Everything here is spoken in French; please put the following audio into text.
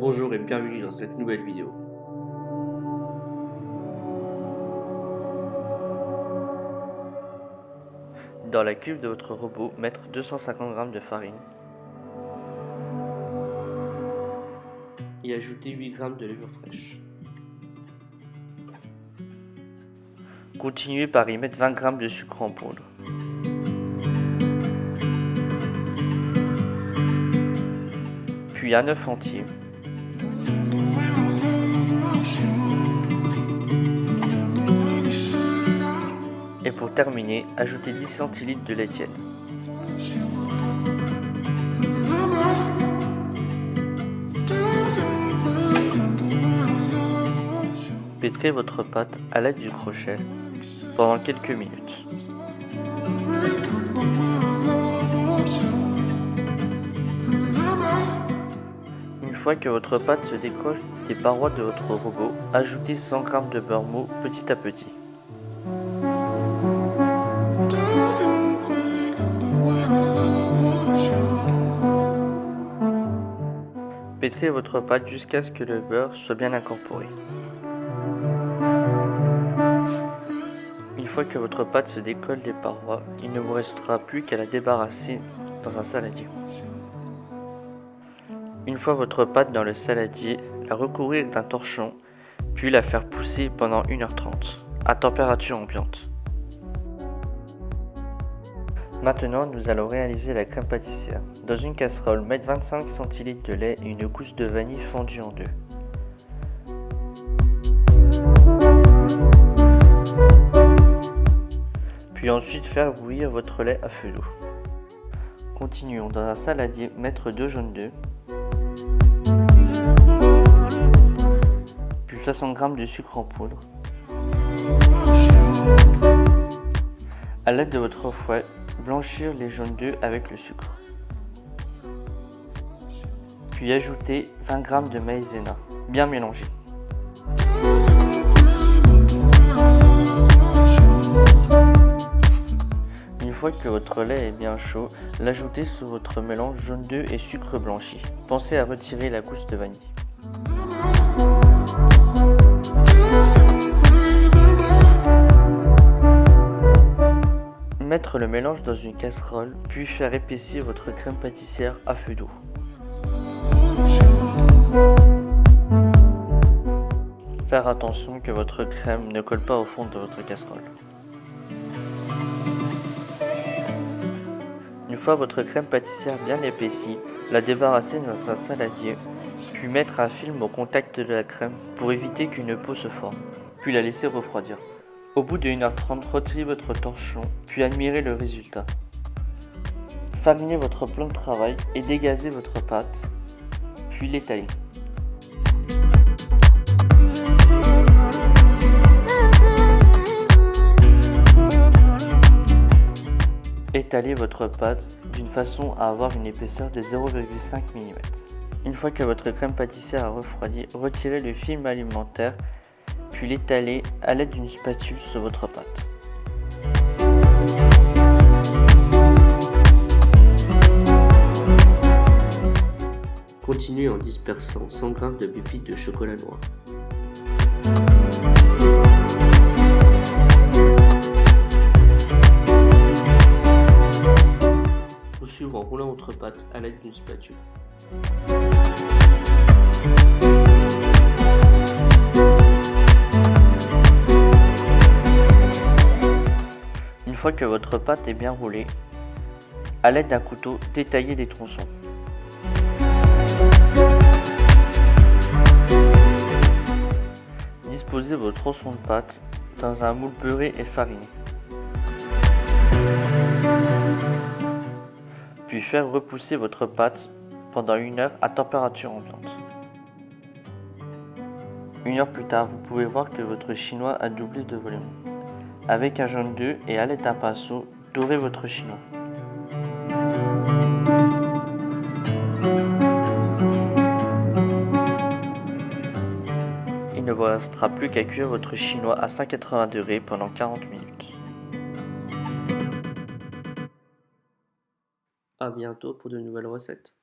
Bonjour et bienvenue dans cette nouvelle vidéo. Dans la cuve de votre robot, mettre 250 g de farine Et ajouter 8 g de levure fraîche. Continuez par y mettre 20 g de sucre en poudre. Puis un œuf entier. Et pour terminer, ajoutez 10 centilitres de lait tiède. Pétrez votre pâte à l'aide du crochet pendant quelques minutes. Une fois que votre pâte se décoche des parois de votre robot, ajoutez 100 g de beurre mou petit à petit. Pétrez votre pâte jusqu'à ce que le beurre soit bien incorporé. Une fois que votre pâte se décolle des parois, il ne vous restera plus qu'à la débarrasser dans un saladier. Une fois votre pâte dans le saladier, la recouvrir d'un torchon, puis la faire pousser pendant 1h30 à température ambiante. Maintenant, nous allons réaliser la crème pâtissière. Dans une casserole, mettre 25 cl de lait et une gousse de vanille fondue en deux. Puis ensuite faire bouillir votre lait à feu doux. Continuons. Dans un saladier, mettre 2 jaunes d'œufs, puis 60 g de sucre en poudre. À l'aide de votre fouet, blanchir les jaunes d'œufs avec le sucre. Puis ajouter 20 g de maïzena, bien mélanger. Une fois que votre lait est bien chaud, l'ajoutez sur votre mélange jaune d'œuf et sucre blanchi. Pensez à retirer la gousse de vanille. Mettre le mélange dans une casserole, puis faire épaissir votre crème pâtissière à feu doux. Faire attention que votre crème ne colle pas au fond de votre casserole. Une fois votre crème pâtissière bien épaissie, la débarrasser dans un saladier, puis mettre un film au contact de la crème pour éviter qu'une peau se forme, puis la laisser refroidir. Au bout de 1h30, retirez votre torchon, puis admirez le résultat. Farinez votre plan de travail et dégazez votre pâte, puis l'étalez. Étalez votre pâte d'une façon à avoir une épaisseur de 0,5 mm. Une fois que votre crème pâtissière a refroidi, retirez le film alimentaire, puis l'étalez à l'aide d'une spatule sur votre pâte. Continuez en dispersant 100 g de pépites de chocolat noir. Poursuivre en roulant votre pâte à l'aide d'une spatule. Une fois que votre pâte est bien roulée, à l'aide d'un couteau, détaillez des tronçons. Disposez vos tronçons de pâte dans un moule beurré et fariné. Puis faire repousser votre pâte pendant 1 heure à température ambiante. 1 heure plus tard, vous pouvez voir que votre chinois a doublé de volume. Avec un jaune d'œuf et à l'aide d'un pinceau, dorez votre chinois. Il ne vous restera plus qu'à cuire votre chinois à 180 degrés pendant 40 minutes. À bientôt pour de nouvelles recettes.